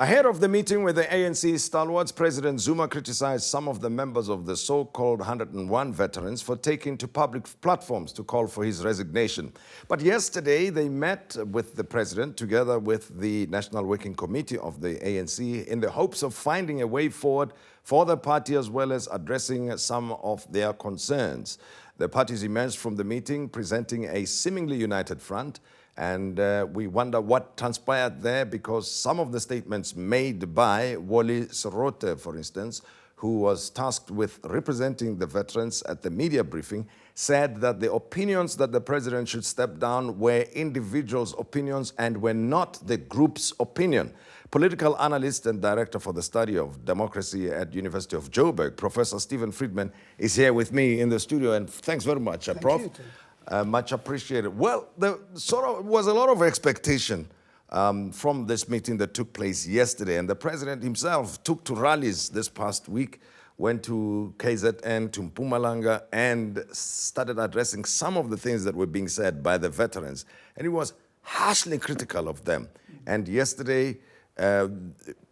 Ahead of the meeting with the ANC stalwarts, President Zuma criticized some of the members of the so-called 101 veterans for taking to public platforms to call for his resignation. But yesterday, they met with the president together with the National Working Committee of the ANC in the hopes of finding a way forward for the party as well as addressing some of their concerns. The parties emerged from the meeting presenting a seemingly united front. And we wonder what transpired there, because some of the statements made by Wally Serote, for instance, who was tasked with representing the veterans at the media briefing, said that the opinions that the president should step down were individuals' opinions and were not the group's opinion. Political analyst and director for the study of democracy at University of Joburg, Professor Steven Friedman, is here with me in the studio. And thanks very much, Prof. Thank you. Much appreciated. Well, there was a lot of expectation from this meeting that took place yesterday, and the president himself took to rallies this past week, went to KZN, to Mpumalanga, and started addressing some of the things that were being said by the veterans, and he was harshly critical of them. And yesterday,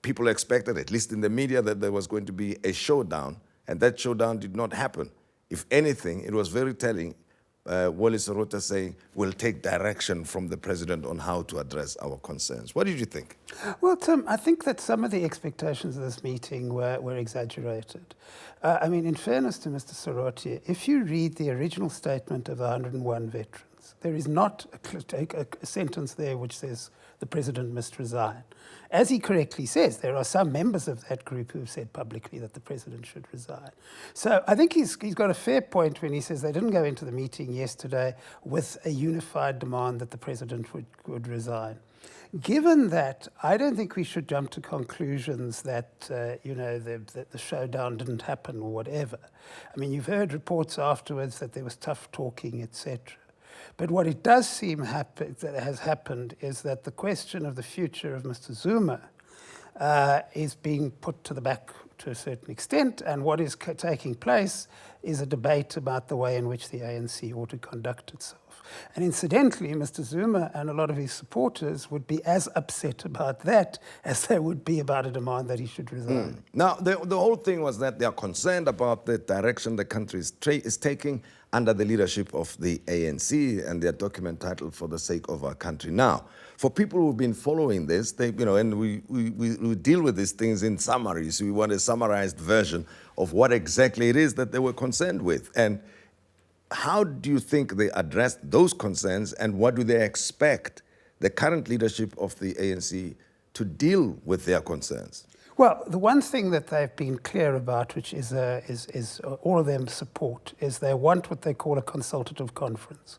people expected, at least in the media, that there was going to be a showdown, and that showdown did not happen. If anything, it was very telling. Wally Serote saying, we'll take direction from the president on how to address our concerns. What did you think? Well, Tim, I think that some of the expectations of this meeting were exaggerated. I mean, in fairness to Mr. Serote, if you read the original statement of the 101 veterans, there is not a sentence there which says the president must resign. As he correctly says, there are some members of that group who have said publicly that the president should resign. So I think he's got a fair point when he says they didn't go into the meeting yesterday with a unified demand that the president would resign. Given that, I don't think we should jump to conclusions that, the showdown didn't happen or whatever. I mean, you've heard reports afterwards that there was tough talking, etc. But what it does seem that has happened is that the question of the future of Mr. Zuma is being put to the back to a certain extent, and what is taking place is a debate about the way in which the ANC ought to conduct itself. And incidentally, Mr. Zuma and a lot of his supporters would be as upset about that as they would be about a demand that he should resign. Now, the whole thing was that they are concerned about the direction the country is taking under the leadership of the ANC and their document titled For the Sake of Our Country. Now, for people who've been following this, and we deal with these things in summaries. We want a summarized version of what exactly it is that they were concerned with. And how do you think they addressed those concerns, and what do they expect the current leadership of the ANC to deal with their concerns? Well, the one thing that they've been clear about, which is all of them support, is they want what they call a consultative conference.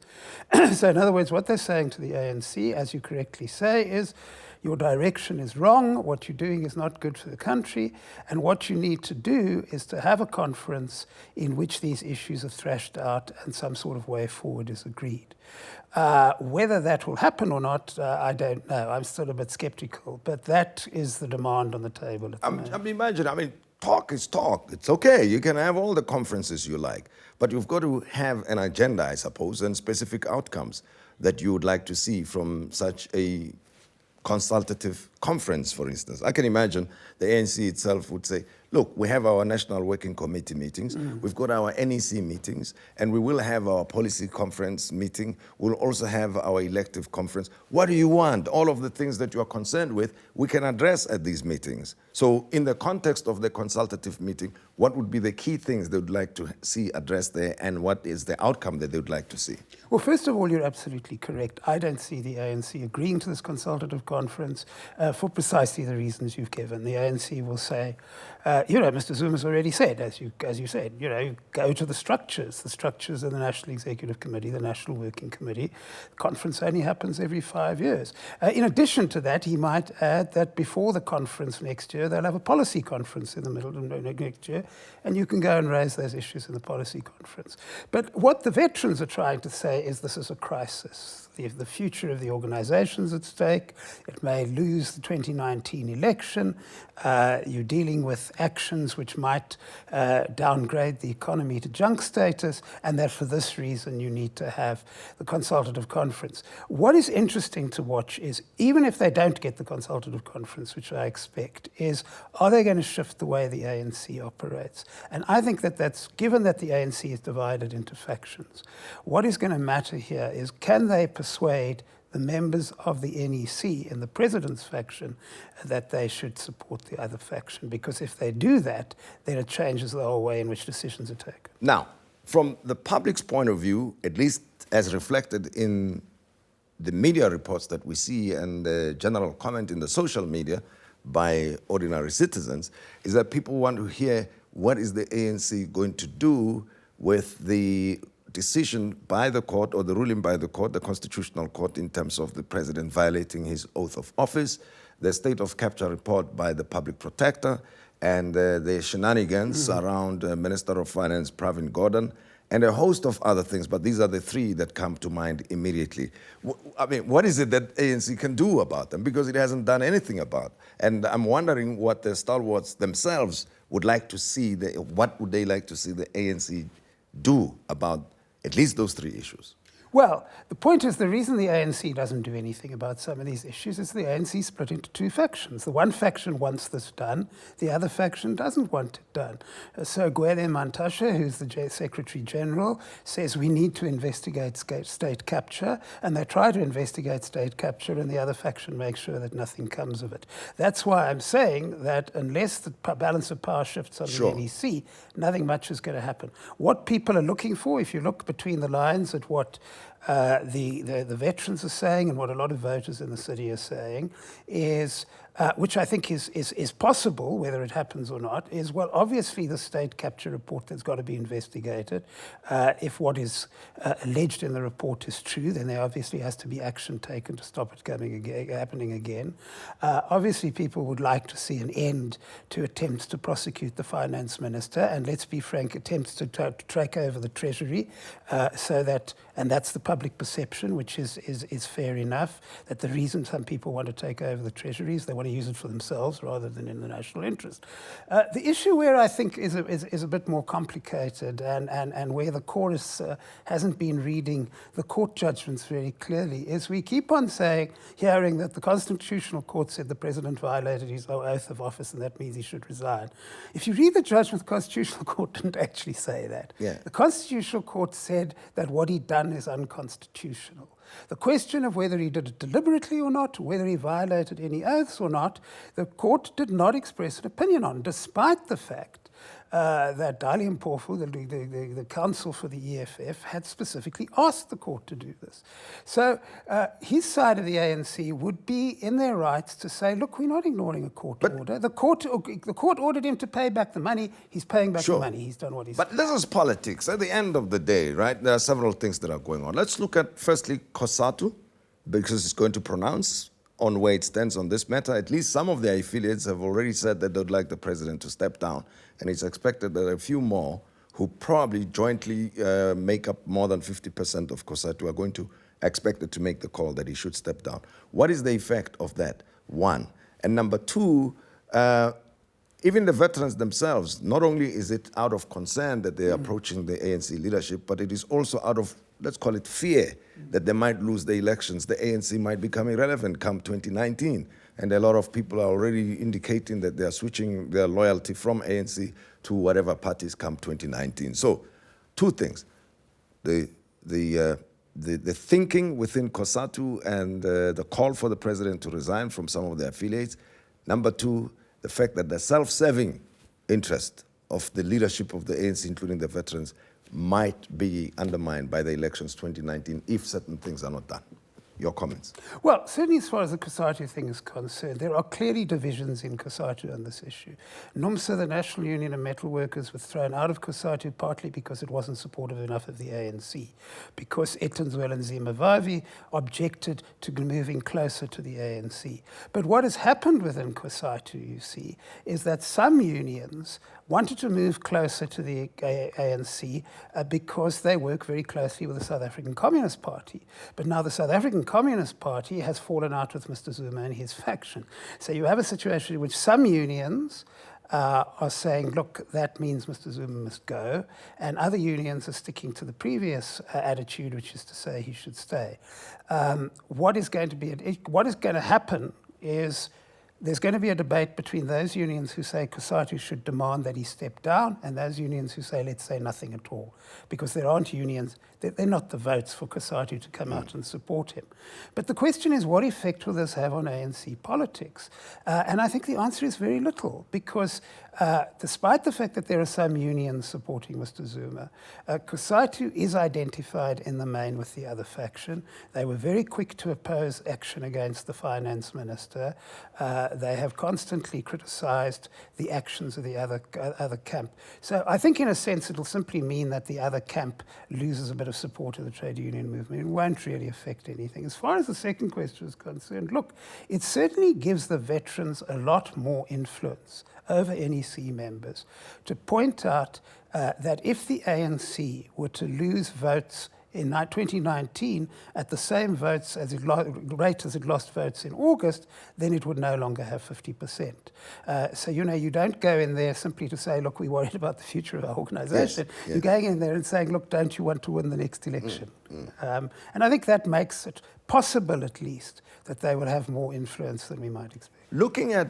So in other words, what they're saying to the ANC, as you correctly say, is your direction is wrong, what you're doing is not good for the country, and what you need to do is to have a conference in which these issues are thrashed out and some sort of way forward is agreed. Whether that will happen or not, I don't know. I'm still a bit skeptical, but that is the demand on the table at the moment. Imagine, talk is talk. It's okay. You can have all the conferences you like, but you've got to have an agenda, I suppose, and specific outcomes that you would like to see from such a consultative conference, for instance. I can imagine the ANC itself would say, look, we have our National Working Committee meetings, we've got our NEC meetings, and we will have our policy conference meeting. We'll also have our elective conference. What do you want? All of the things that you are concerned with, we can address at these meetings. So in the context of the consultative meeting, what would be the key things they would like to see addressed there, and what is the outcome that they would like to see? Well, first of all, you're absolutely correct. I don't see the ANC agreeing to this consultative conference for precisely the reasons you've given. The ANC will say, Mr. Zuma's already said, as you said, go to the structures of the National Executive Committee, the National Working Committee. The conference only happens every 5 years. In addition to that, he might add that before the conference next year, they'll have a policy conference in the middle of next year, and you can go and raise those issues in the policy conference. But what the veterans are trying to say is this is a crisis. The future of the organization's at stake. It may lose the 2019 election. You're dealing with actions which might downgrade the economy to junk status, and that for this reason you need to have the consultative conference. What is interesting to watch is, even if they don't get the consultative conference, which I expect, is are they going to shift the way the ANC operates? And I think that that's, given that the ANC is divided into factions, what is going to matter here is, can they persuade the members of the NEC in the president's faction that they should support the other faction? Because if they do that, then it changes the whole way in which decisions are taken. Now, from the public's point of view, at least as reflected in the media reports that we see and the general comment in the social media by ordinary citizens, is that people want to hear what is the ANC going to do with the decision by the court, or the ruling by the court, the constitutional court, in terms of the president violating his oath of office, the state of capture report by the public protector, and the shenanigans around Minister of Finance Pravin Gordhan, and a host of other things, but these are the three that come to mind immediately. I mean, what is it that ANC can do about them? Because it hasn't done anything about. And I'm wondering what the stalwarts themselves would like to see, what would they like to see the ANC do about at least those three issues? Well, the point is, the reason the ANC doesn't do anything about some of these issues is the ANC split into two factions. The one faction wants this done, the other faction doesn't want it done. So Gwede Mantashe, who's the Secretary General, says we need to investigate state capture, and they try to investigate state capture, and the other faction makes sure that nothing comes of it. That's why I'm saying that unless the balance of power shifts on the NEC, nothing much is going to happen. What people are looking for, if you look between the lines at what the veterans are saying and what a lot of voters in the city are saying, is, which I think is possible, whether it happens or not, is, well, obviously the state capture report has got to be investigated. If what is alleged in the report is true, then there obviously has to be action taken to stop it happening again. Obviously, people would like to see an end to attempts to prosecute the finance minister, and let's be frank, attempts to take over the treasury, so that, and that's the public perception, which is fair enough, that the reason some people want to take over the treasury is they want to use it for themselves rather than in the national interest. The issue where I think is a bit more complicated, and where the chorus hasn't been reading the court judgments very clearly, is we keep on hearing that the Constitutional Court said the president violated his oath of office and that means he should resign. If you read the judgment, the Constitutional Court didn't actually say that. Yeah. The Constitutional Court said that what he'd done is unconstitutional. The question of whether he did it deliberately or not, whether he violated any oaths or not, the court did not express an opinion on, despite the fact that Dali Mpofu, the counsel for the EFF, had specifically asked the court to do this. So his side of the ANC would be in their rights to say, look, we're not ignoring a court order. The court ordered him to pay back the money. He's paying back the money. He's done what he's done. But this is politics. At the end of the day, right, there are several things that are going on. Let's look at, firstly, COSATU, because it's going to pronounce on where it stands on this matter. At least some of their affiliates have already said that they'd like the president to step down. And it's expected that a few more who probably jointly make up more than 50% of COSATU are going to expect it to make the call that he should step down. What is the effect of that? One. And number two, even the veterans themselves, not only is it out of concern that they're approaching the ANC leadership, but it is also out of, let's call it, fear that they might lose the elections. The ANC might become irrelevant come 2019. And a lot of people are already indicating that they are switching their loyalty from ANC to whatever parties come 2019. So, two things. The thinking within COSATU and the call for the president to resign from some of their affiliates. Number two, the fact that the self-serving interest of the leadership of the ANC, including the veterans, might be undermined by the elections 2019 if certain things are not done. Your comments? Well, certainly as far as the COSATU thing is concerned, there are clearly divisions in COSATU on this issue. NUMSA, the National Union of Metal Workers, was thrown out of COSATU partly because it wasn't supportive enough of the ANC, because Etanzwell and Zimavavi objected to moving closer to the ANC. But what has happened within COSATU, you see, is that some unions wanted to move closer to the ANC because they work very closely with the South African Communist Party. But now the South African Communist Party has fallen out with Mr. Zuma and his faction. So you have a situation in which some unions are saying, look, that means Mr. Zuma must go, and other unions are sticking to the previous attitude, which is to say he should stay. What is going to happen is there's going to be a debate between those unions who say COSATU should demand that he step down and those unions who say let's say nothing at all, because there aren't unions, they're not the votes for COSATU to come out and support him. But the question is, what effect will this have on ANC politics? And I think the answer is very little, because despite the fact that there are some unions supporting Mr. Zuma, COSATU is identified in the main with the other faction. They were very quick to oppose action against the finance minister. They have constantly criticized the actions of the other camp. So I think in a sense it'll simply mean that the other camp loses a bit of support of the trade union movement. It won't really affect anything. As far as the second question is concerned, look, it certainly gives the veterans a lot more influence over NEC members to point out that if the ANC were to lose votes in 2019 at the same votes as rate as it lost votes in August, then it would no longer have 50%. So, you don't go in there simply to say, look, we're worried about the future of our organisation. Yes, yes. You're going in there and saying, look, don't you want to win the next election? And I think that makes it possible, at least, that they will have more influence than we might expect. Looking at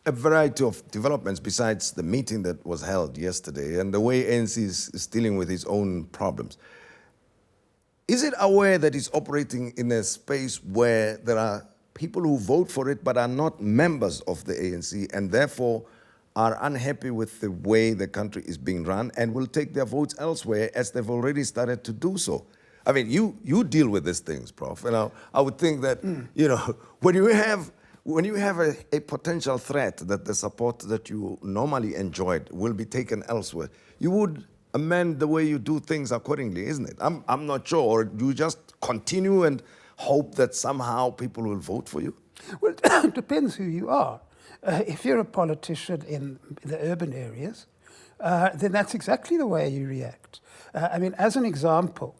a variety of developments besides the meeting that was held yesterday and the way ANC is dealing with its own problems, is it aware that it's operating in a space where there are people who vote for it but are not members of the ANC and therefore are unhappy with the way the country is being run and will take their votes elsewhere, as they've already started to do so? I mean, you deal with these things, Prof. And I would think that, when you have a potential threat that the support that you normally enjoyed will be taken elsewhere, you would amend the way you do things accordingly, isn't it? I'm not sure. Or you just continue and hope that somehow people will vote for you? Well, it depends who you are. If you're a politician in the urban areas, then that's exactly the way you react. I mean, as an example,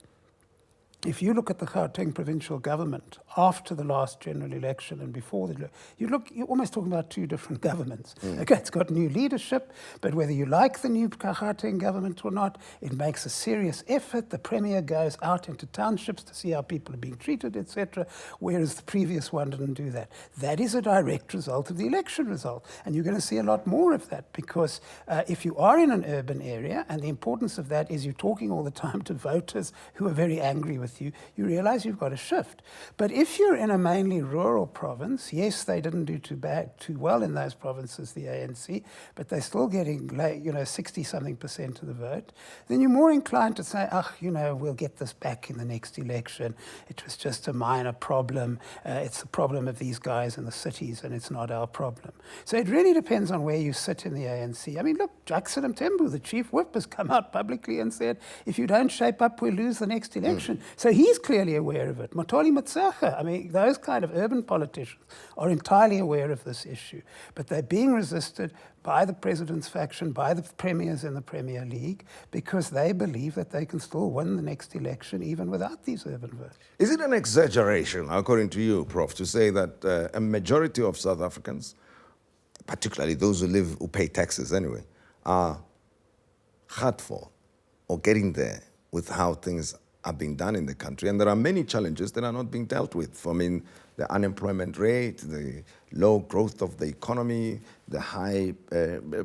if you look at the Gauteng provincial government after the last general election and before the you're almost talking about two different governments. Okay, it's got new leadership, but whether you like the new Gauteng government or not, it makes a serious effort. The Premier goes out into townships to see how people are being treated, etc., whereas the previous one didn't do that. That is a direct result of the election result, and you're going to see a lot more of that, because if you are in an urban area, and the importance of that is you're talking all the time to voters who are very angry with you realize you've got a shift. But if you're in a mainly rural province, yes, they didn't do too well in those provinces, the ANC, but they're still getting 60-something% of the vote, then you're more inclined to say, we'll get this back in the next election. It was just a minor problem. It's the problem of these guys in the cities, and it's not our problem. So it really depends on where you sit in the ANC. I mean, look, Jackson Mthembu, the chief whip, has come out publicly and said, if you don't shape up, we'll lose the next election. So he's clearly aware of it. Motoli Matsacha, I mean, those kind of urban politicians are entirely aware of this issue. But they're being resisted by the president's faction, by the premiers in the Premier League, because they believe that they can still win the next election even without these urban votes. Is it an exaggeration, according to you, Prof, to say that a majority of South Africans, particularly those who pay taxes anyway, are hurtful or getting there with how things are being done in the country, and there are many challenges that are not being dealt with? I mean, the unemployment rate, the low growth of the economy, the high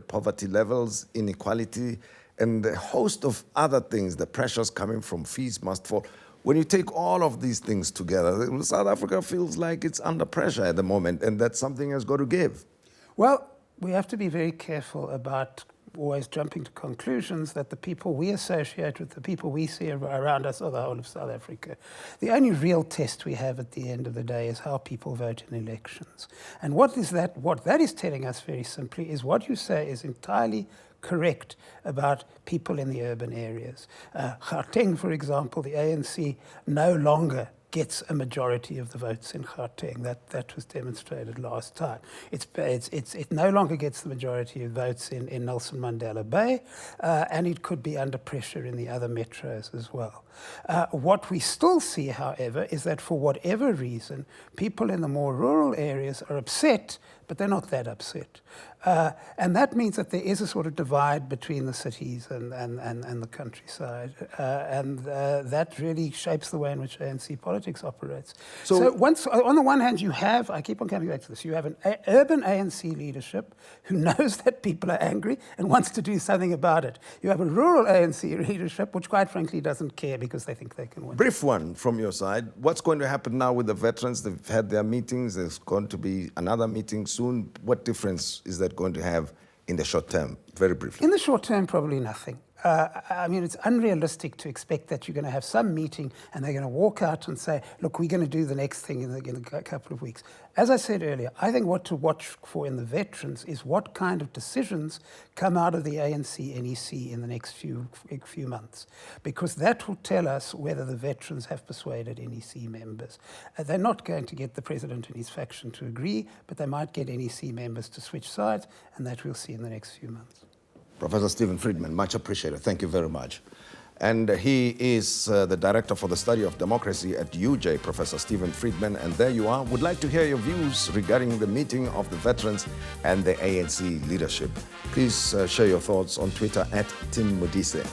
poverty levels, inequality, and a host of other things, the pressures coming from fees must fall. When you take all of these things together, South Africa feels like it's under pressure at the moment, and that something has got to give. Well, we have to be very careful about always jumping to conclusions that the people we associate with, the people we see around us, are the whole of South Africa. The only real test we have at the end of the day is how people vote in elections. And what that is telling us very simply is what you say is entirely correct about people in the urban areas. Gauteng, for example, the ANC no longer gets a majority of the votes in Gauteng. That was demonstrated last time. It no longer gets the majority of votes in Nelson Mandela Bay, and it could be under pressure in the other metros as well. What we still see, however, is that for whatever reason, people in the more rural areas are upset, but they're not that upset. And that means that there is a sort of divide between the cities and the countryside. And that really shapes the way in which ANC politics operates. So once, on the one hand, you have, I keep on coming back to this, you have an urban ANC leadership who knows that people are angry and wants to do something about it. You have a rural ANC leadership which quite frankly doesn't care because they think they can win. Brief one from your side. What's going to happen now with the veterans? They've had their meetings. There's going to be another meeting soon. What difference is that going to have in the short term? Very briefly. In the short term, probably nothing. I mean, it's unrealistic to expect that you're going to have some meeting and they're going to walk out and say, look, we're going to do the next thing in a couple of weeks. As I said earlier, I think what to watch for in the veterans is what kind of decisions come out of the ANC NEC in the next few months, because that will tell us whether the veterans have persuaded NEC members. They're not going to get the president and his faction to agree, but they might get NEC members to switch sides, and that we'll see in the next few months. Professor Steven Friedman, much appreciated. Thank you very much. And he is the Director for the Study of Democracy at UJ, Professor Steven Friedman. And there you are. Would like to hear your views regarding the meeting of the veterans and the ANC leadership. Please share your thoughts on Twitter @TimModise.